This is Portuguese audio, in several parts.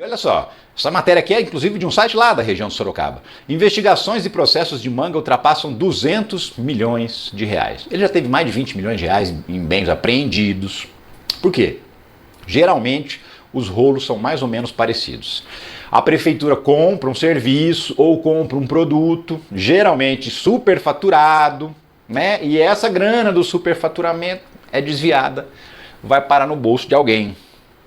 Olha só, essa matéria aqui é inclusive de um site lá da região de Sorocaba. Investigações e processos de Manga ultrapassam 200 milhões de reais. Ele já teve mais de 20 milhões de reais em bens apreendidos. Por quê? Geralmente os rolos são mais ou menos parecidos. A prefeitura compra um serviço ou compra um produto, geralmente superfaturado, né? E essa grana do superfaturamento é desviada, vai parar no bolso de alguém,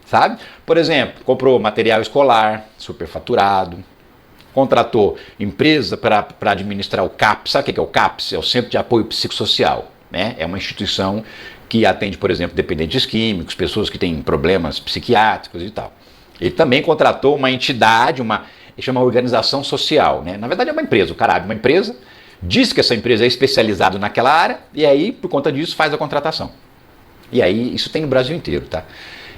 sabe? Por exemplo, comprou material escolar, superfaturado, contratou empresa para administrar o CAPS. Sabe o que é o CAPS? É o Centro de Apoio Psicossocial, né? É uma instituição que atende, por exemplo, dependentes químicos, pessoas que têm problemas psiquiátricos e tal. Ele também contratou uma entidade, chama organização social, né? Na verdade é uma empresa, o cara abre uma empresa, diz que essa empresa é especializada naquela área e aí, por conta disso, faz a contratação. E aí, isso tem no Brasil inteiro, tá?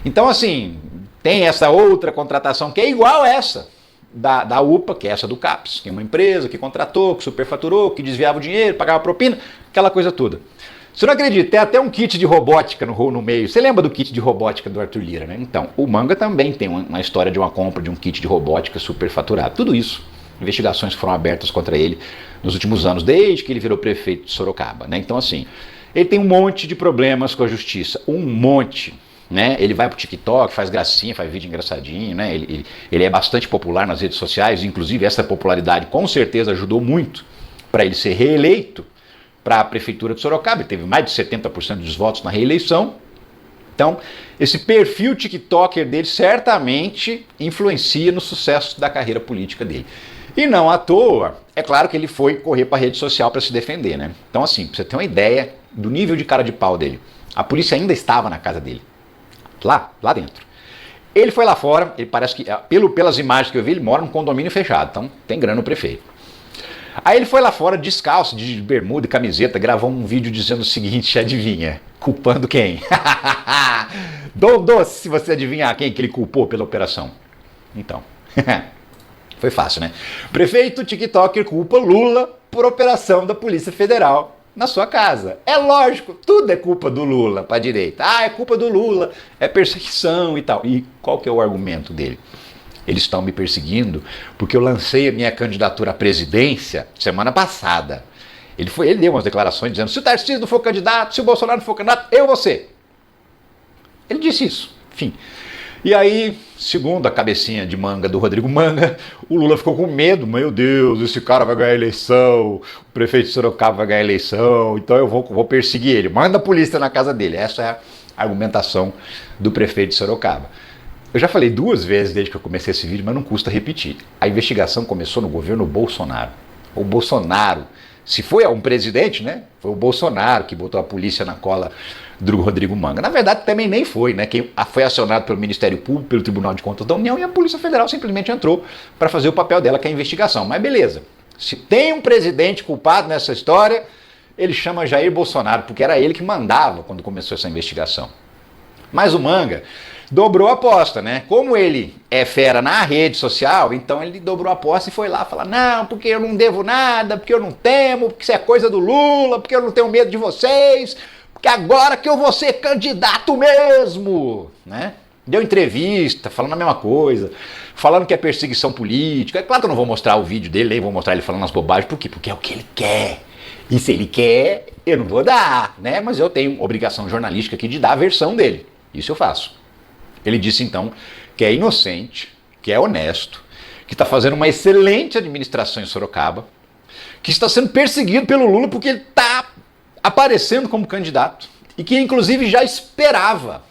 Então, assim, tem essa outra contratação que é igual essa da UPA, que é essa do CAPS, que é uma empresa que contratou, que superfaturou, que desviava o dinheiro, pagava propina, aquela coisa toda. Você não acredita, tem até um kit de robótica no meio. Você lembra do kit de robótica do Arthur Lira, né? Então, o Manga também tem uma história de uma compra de um kit de robótica superfaturado. Tudo isso, investigações foram abertas contra ele nos últimos anos, desde que ele virou prefeito de Sorocaba, né? Então, assim, ele tem um monte de problemas com a justiça, um monte, né? Ele vai pro TikTok, faz gracinha, faz vídeo engraçadinho, né? Ele é bastante popular nas redes sociais, inclusive essa popularidade com certeza ajudou muito para ele ser reeleito para a prefeitura de Sorocaba. Ele teve mais de 70% dos votos na reeleição. Então, esse perfil TikToker dele certamente influencia no sucesso da carreira política dele. E não à toa, é claro que ele foi correr para a rede social para se defender, né? Então, assim, para você ter uma ideia do nível de cara de pau dele, a polícia ainda estava na casa dele, lá dentro. Ele foi lá fora, ele parece que, pelas imagens que eu vi, ele mora num condomínio fechado, então tem grana no prefeito. Aí ele foi lá fora descalço, de bermuda e camiseta, gravou um vídeo dizendo o seguinte, adivinha? Culpando quem? Dom Doce, se você adivinhar quem que ele culpou pela operação. Então, foi fácil, né? Prefeito TikToker culpa Lula por operação da Polícia Federal na sua casa. É lógico, tudo é culpa do Lula para a direita. Ah, é culpa do Lula, é perseguição e tal. E qual que é o argumento dele? Eles estão me perseguindo porque eu lancei a minha candidatura à presidência semana passada. Ele deu umas declarações dizendo, se o Tarcísio não for candidato, se o Bolsonaro não for candidato, eu vou ser. Ele disse isso, enfim. E aí, segundo a cabecinha de manga do Rodrigo Manga, o Lula ficou com medo. Meu Deus, esse cara vai ganhar a eleição, o prefeito de Sorocaba vai ganhar a eleição, então eu vou perseguir ele. Manda a polícia na casa dele. Essa é a argumentação do prefeito de Sorocaba. Eu já falei 2 vezes desde que eu comecei esse vídeo, mas não custa repetir. A investigação começou no governo Bolsonaro. O Bolsonaro, se foi um presidente, né? Foi o Bolsonaro que botou a polícia na cola do Rodrigo Manga. Na verdade, também nem foi, né? Quem foi acionado pelo Ministério Público, pelo Tribunal de Contas da União, e a Polícia Federal simplesmente entrou para fazer o papel dela, que é a investigação. Mas beleza, se tem um presidente culpado nessa história, ele chama Jair Bolsonaro, porque era ele que mandava quando começou essa investigação. Mas o Manga dobrou a aposta, né? Como ele é fera na rede social, então ele dobrou a aposta e foi lá falar, não, porque eu não devo nada, porque eu não temo, porque isso é coisa do Lula, porque eu não tenho medo de vocês, porque agora que eu vou ser candidato mesmo, né? Deu entrevista, falando a mesma coisa, falando que é perseguição política. É claro que eu não vou mostrar o vídeo dele, nem vou mostrar ele falando as bobagens, por quê? Porque é o que ele quer. E se ele quer, eu não vou dar, né? Mas eu tenho obrigação jornalística aqui de dar a versão dele. Isso eu faço. Ele disse então que é inocente, que é honesto, que está fazendo uma excelente administração em Sorocaba, que está sendo perseguido pelo Lula porque ele está aparecendo como candidato e que inclusive já esperava.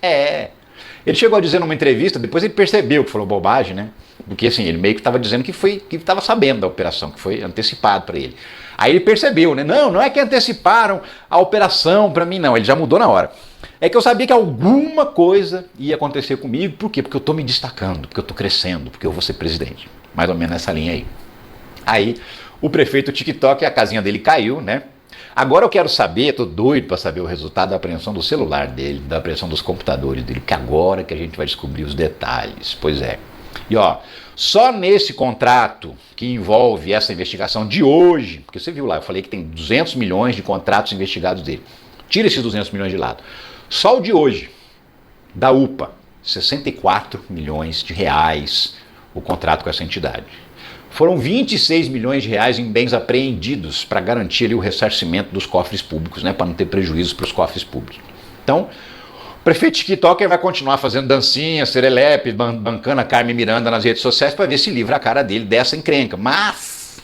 Ele chegou a dizer numa entrevista, depois ele percebeu que falou bobagem, né? Porque assim, ele meio que estava dizendo que estava sabendo da operação, que foi antecipado para ele. Aí ele percebeu, né? Não é que anteciparam a operação para mim, não. Ele já mudou na hora. É que eu sabia que alguma coisa ia acontecer comigo. Por quê? Porque eu estou me destacando, porque eu estou crescendo, porque eu vou ser presidente. Mais ou menos nessa linha aí. Aí o prefeito TikTok, a casinha dele caiu, né? Agora eu quero saber, estou doido para saber o resultado da apreensão do celular dele, da apreensão dos computadores dele, que agora que a gente vai descobrir os detalhes. Pois é. E ó, só nesse contrato que envolve essa investigação de hoje, porque você viu lá, eu falei que tem 200 milhões de contratos investigados dele. Tira esses 200 milhões de lado. Só o de hoje, da UPA, 64 milhões de reais o contrato com essa entidade. Foram 26 milhões de reais em bens apreendidos para garantir ali o ressarcimento dos cofres públicos, né, para não ter prejuízo para os cofres públicos. Então, o prefeito TikToker vai continuar fazendo dancinha, serelepe, bancando a Carmen Miranda nas redes sociais para ver se livra a cara dele dessa encrenca. Mas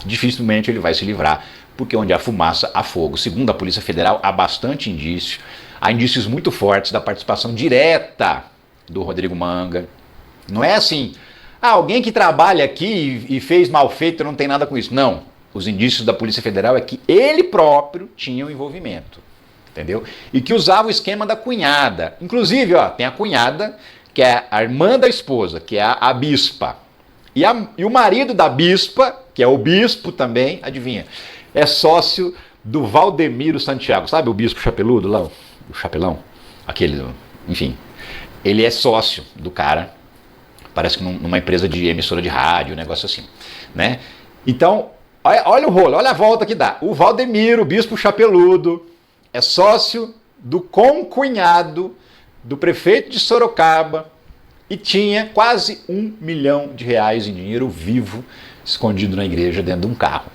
dificilmente ele vai se livrar, porque onde há fumaça, há fogo. Segundo a Polícia Federal, há bastante indício, há indícios muito fortes da participação direta do Rodrigo Manga. Não é assim, alguém que trabalha aqui e fez mal feito não tem nada com isso. Não, os indícios da Polícia Federal é que ele próprio tinha um envolvimento, entendeu? E que usava o esquema da cunhada. Inclusive, ó, tem a cunhada, que é a irmã da esposa, que é a bispa. E o marido da bispa, que é o bispo também, adivinha, é sócio do Valdemiro Santiago. Sabe o bispo chapeludo lá, o chapelão? Aquele, enfim. Ele é sócio do cara, parece que numa empresa de emissora de rádio, um negócio assim, né? Então, olha o rolo, olha a volta que dá. O Valdemiro, o bispo chapeludo, é sócio do concunhado do prefeito de Sorocaba e tinha quase R$1 milhão em dinheiro vivo escondido na igreja dentro de um carro.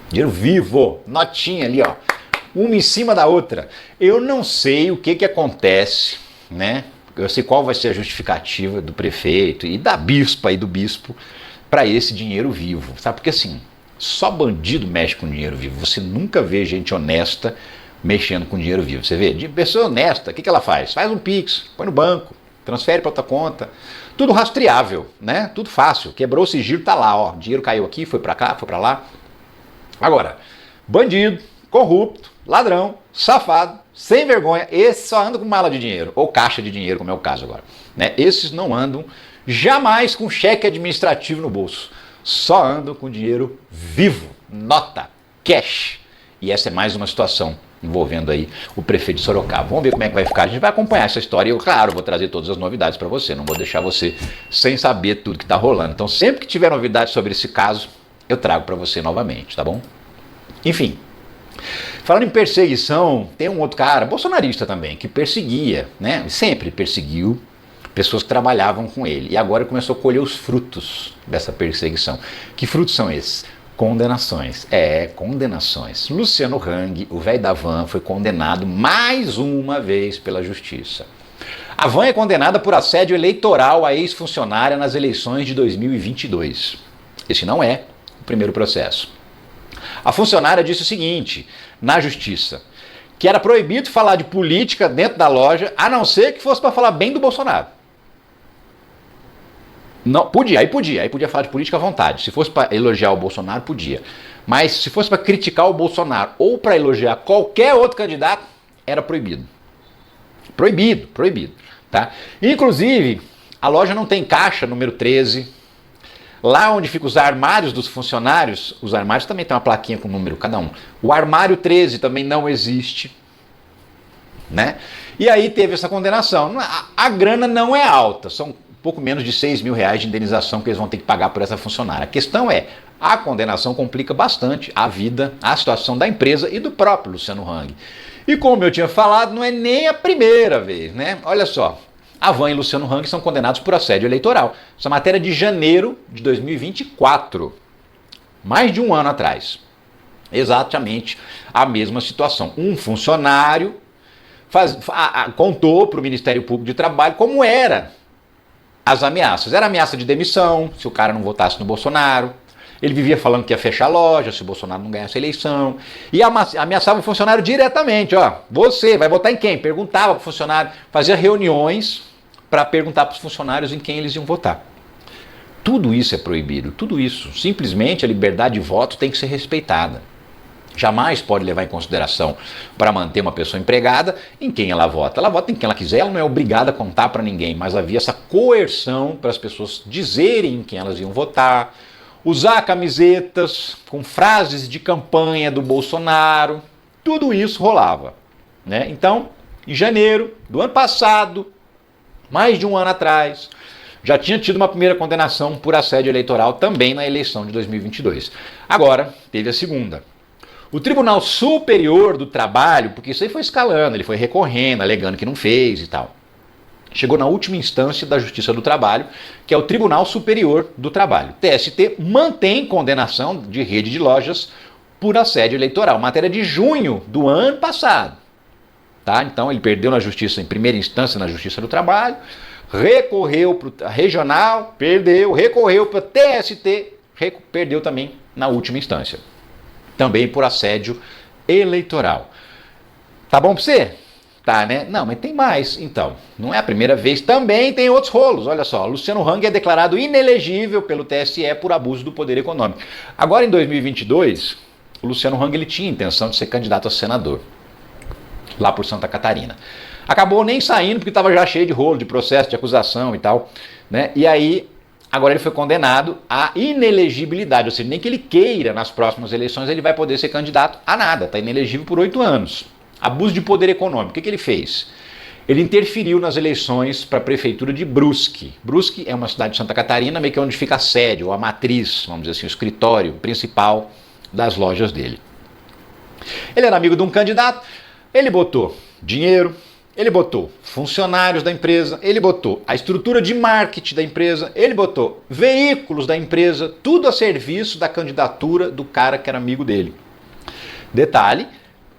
Dinheiro vivo, notinha ali, ó, uma em cima da outra. Eu não sei o que acontece, né? Eu sei qual vai ser a justificativa do prefeito e da bispa e do bispo para esse dinheiro vivo, sabe? Porque assim, só bandido mexe com dinheiro vivo. Você nunca vê gente honesta mexendo com dinheiro vivo. Você vê, de pessoa honesta, o que ela faz? Faz um Pix, põe no banco, transfere para outra conta. Tudo rastreável, né? Tudo fácil. Quebrou o sigilo, tá lá, ó. Dinheiro caiu aqui, foi para cá, foi para lá. Agora, bandido, corrupto, ladrão, safado, sem vergonha, esses só andam com mala de dinheiro, ou caixa de dinheiro, como é o caso agora, né? Esses não andam jamais com cheque administrativo no bolso, só andam com dinheiro vivo, nota, cash. E essa é mais uma situação envolvendo aí o prefeito de Sorocaba. Vamos ver como é que vai ficar, a gente vai acompanhar essa história e eu, claro, vou trazer todas as novidades para você, não vou deixar você sem saber tudo que está rolando. Então, sempre que tiver novidades sobre esse caso, eu trago para você novamente, tá bom? Enfim, falando em perseguição, tem um outro cara, bolsonarista também, que perseguia, né? Sempre perseguiu pessoas que trabalhavam com ele. E agora começou a colher os frutos dessa perseguição. Que frutos são esses? Condenações. Condenações. Luciano Hang, o velho da van, foi condenado mais uma vez pela justiça. A van é condenada por assédio eleitoral à ex-funcionária nas eleições de 2022. Esse não é o primeiro processo. A funcionária disse o seguinte, na justiça, que era proibido falar de política dentro da loja, a não ser que fosse para falar bem do Bolsonaro. Não, aí podia falar de política à vontade. Se fosse para elogiar o Bolsonaro, podia. Mas se fosse para criticar o Bolsonaro ou para elogiar qualquer outro candidato, era proibido. Proibido, tá? Inclusive, a loja não tem caixa número 13. Lá onde ficam os armários dos funcionários, os armários também tem uma plaquinha com número cada um. O armário 13 também não existe, né? E aí teve essa condenação. A grana não é alta, são pouco menos de R$6 mil de indenização que eles vão ter que pagar por essa funcionária. A questão é, a condenação complica bastante a vida, a situação da empresa e do próprio Luciano Hang. E como eu tinha falado, não é nem a primeira vez, né? Olha só, a Van e Luciano Hang são condenados por assédio eleitoral. Essa matéria é de janeiro de 2024, mais de um ano atrás. Exatamente a mesma situação. Um funcionário contou para o Ministério Público de Trabalho como era as ameaças. Era ameaça de demissão, se o cara não votasse no Bolsonaro. Ele vivia falando que ia fechar a loja se o Bolsonaro não ganhasse a eleição. E ameaçava o funcionário diretamente. Ó, você vai votar em quem? Perguntava para o funcionário, fazia reuniões para perguntar para os funcionários em quem eles iam votar. Tudo isso é proibido, tudo isso. Simplesmente a liberdade de voto tem que ser respeitada. Jamais pode levar em consideração para manter uma pessoa empregada em quem ela vota. Ela vota em quem ela quiser, ela não é obrigada a contar para ninguém, mas havia essa coerção para as pessoas dizerem em quem elas iam votar, usar camisetas com frases de campanha do Bolsonaro, tudo isso rolava, né? Então, em janeiro do ano passado, mais de um ano atrás, já tinha tido uma primeira condenação por assédio eleitoral também na eleição de 2022. Agora, teve a segunda. O Tribunal Superior do Trabalho, porque isso aí foi escalando, ele foi recorrendo, alegando que não fez e tal. chegou na última instância da Justiça do Trabalho, que é o Tribunal Superior do Trabalho. TST mantém condenação de rede de lojas por assédio eleitoral, matéria de junho do ano passado. Tá? Então ele perdeu na Justiça, em primeira instância na Justiça do Trabalho, recorreu para a Regional, perdeu, recorreu para o TST, perdeu também na última instância. Também por assédio eleitoral. Tá bom para você? Tá, né? Não, mas tem mais. Então, não é a primeira vez. Também tem outros rolos. Olha só, Luciano Hang é declarado inelegível pelo TSE por abuso do poder econômico. Agora, em 2022, o Luciano Hang ele tinha intenção de ser candidato a senador, lá por Santa Catarina. Acabou nem saindo porque estava já cheio de rolo, de processo, de acusação e tal, né? E aí, agora ele foi condenado à inelegibilidade, ou seja, nem que ele queira nas próximas eleições ele vai poder ser candidato a nada, está inelegível por 8 anos. Abuso de poder econômico. O que ele fez? Ele interferiu nas eleições para a prefeitura de Brusque. Brusque é uma cidade de Santa Catarina, meio que onde fica a sede, ou a matriz, vamos dizer assim, o escritório principal das lojas dele. Ele era amigo de um candidato, ele botou dinheiro, ele botou funcionários da empresa, ele botou a estrutura de marketing da empresa, ele botou veículos da empresa, tudo a serviço da candidatura do cara que era amigo dele. Detalhe,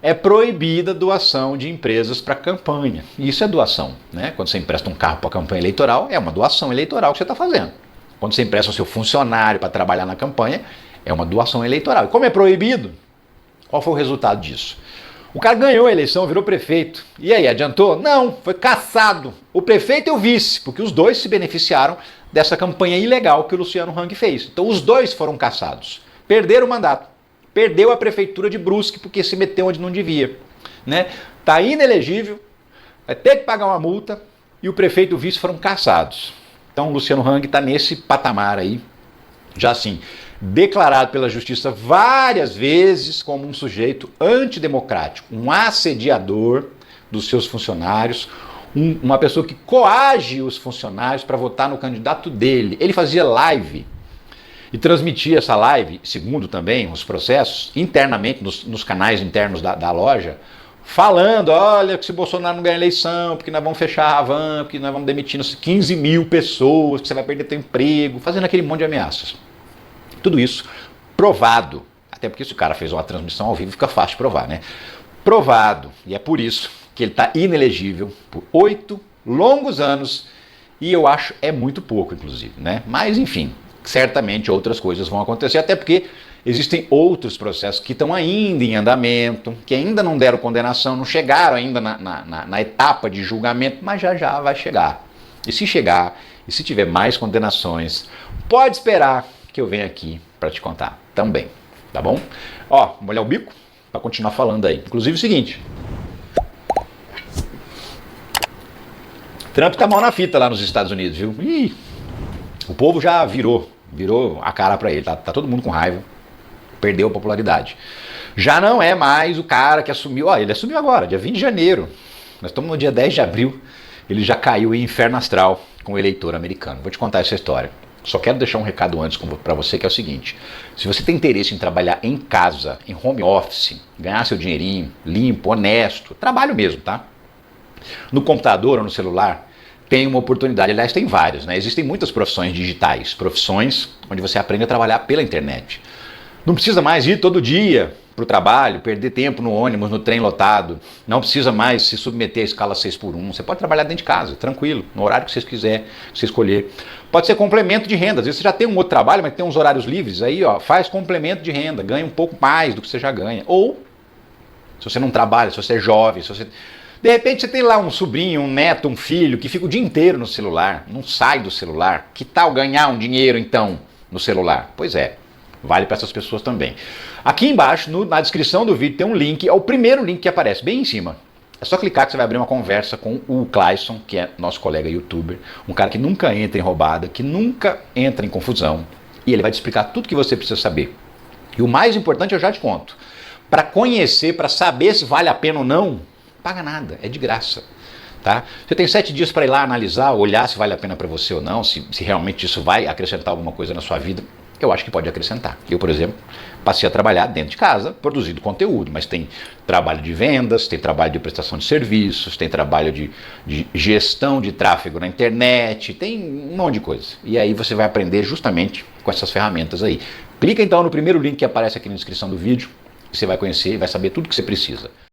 é proibida a doação de empresas para campanha. Isso é doação, né? Quando você empresta um carro para campanha eleitoral, é uma doação eleitoral que você está fazendo. Quando você empresta o seu funcionário para trabalhar na campanha, é uma doação eleitoral. E como é proibido, qual foi o resultado disso? O cara ganhou a eleição, virou prefeito. E aí, adiantou? Não, foi cassado. O prefeito e o vice, porque os dois se beneficiaram dessa campanha ilegal que o Luciano Hang fez. Então os dois foram cassados. Perderam o mandato. Perdeu a prefeitura de Brusque porque se meteu onde não devia, né? Tá inelegível, vai ter que pagar uma multa e o prefeito e o vice foram cassados. Então o Luciano Hang está nesse patamar aí, já assim, declarado pela justiça várias vezes como um sujeito antidemocrático, um assediador dos seus funcionários, uma pessoa que coage os funcionários para votar no candidato dele. Ele fazia live e transmitia essa live, segundo também os processos, internamente nos canais internos da loja, falando, olha, que se Bolsonaro não ganhar eleição, porque nós vamos fechar a Havan, porque nós vamos demitir 15 mil pessoas, que você vai perder seu emprego, fazendo aquele monte de ameaças. Tudo isso provado, até porque se o cara fez uma transmissão ao vivo, fica fácil de provar, né? Provado, e é por isso que ele está inelegível por 8 longos anos, e eu acho é muito pouco, inclusive, né? Mas, enfim, certamente outras coisas vão acontecer, até porque existem outros processos que estão ainda em andamento, que ainda não deram condenação, não chegaram ainda na etapa de julgamento, mas já vai chegar. E se chegar, e se tiver mais condenações, pode esperar que eu venha aqui para te contar também, tá bom? Ó, molhar o bico para continuar falando aí. Inclusive o seguinte, Trump tá mal na fita lá nos Estados Unidos, viu? Ih, o povo já virou a cara para ele, tá todo mundo com raiva, perdeu a popularidade. Já não é mais o cara que assumiu, ele assumiu agora, dia 20 de janeiro, nós estamos no dia 10 de abril, ele já caiu em inferno astral com o eleitor americano. Vou te contar essa história. Só quero deixar um recado antes para você, que é o seguinte: se você tem interesse em trabalhar em casa, em home office, ganhar seu dinheirinho, limpo, honesto, trabalho mesmo, tá? No computador ou no celular, tem uma oportunidade, aliás tem várias, né? Existem muitas profissões digitais, profissões onde você aprende a trabalhar pela internet. Não precisa mais ir todo dia para o trabalho, perder tempo no ônibus, no trem lotado, não precisa mais se submeter à escala 6x1, você pode trabalhar dentro de casa, tranquilo, no horário que você quiser, que você escolher. Pode ser complemento de renda, às vezes você já tem um outro trabalho, mas tem uns horários livres, aí faz complemento de renda, ganha um pouco mais do que você já ganha. Ou, se você não trabalha, se você é jovem, se você... De repente você tem lá um sobrinho, um neto, um filho que fica o dia inteiro no celular, não sai do celular. Que tal ganhar um dinheiro então no celular? Pois é, vale para essas pessoas também. Aqui embaixo, na descrição do vídeo, tem um link, é o primeiro link que aparece, bem em cima. É só clicar que você vai abrir uma conversa com o Clayson, que é nosso colega youtuber, um cara que nunca entra em roubada, que nunca entra em confusão, e ele vai te explicar tudo que você precisa saber. E o mais importante eu já te conto, para conhecer, para saber se vale a pena ou não, paga nada, é de graça, tá? Você tem 7 dias para ir lá analisar, olhar se vale a pena para você ou não, se realmente isso vai acrescentar alguma coisa na sua vida. eu acho que pode acrescentar. Eu, por exemplo, passei a trabalhar dentro de casa, produzindo conteúdo, mas tem trabalho de vendas, tem trabalho de prestação de serviços, tem trabalho de gestão de tráfego na internet, tem um monte de coisa. E aí você vai aprender justamente com essas ferramentas aí. Clica então no primeiro link que aparece aqui na descrição do vídeo, você vai conhecer e vai saber tudo que você precisa.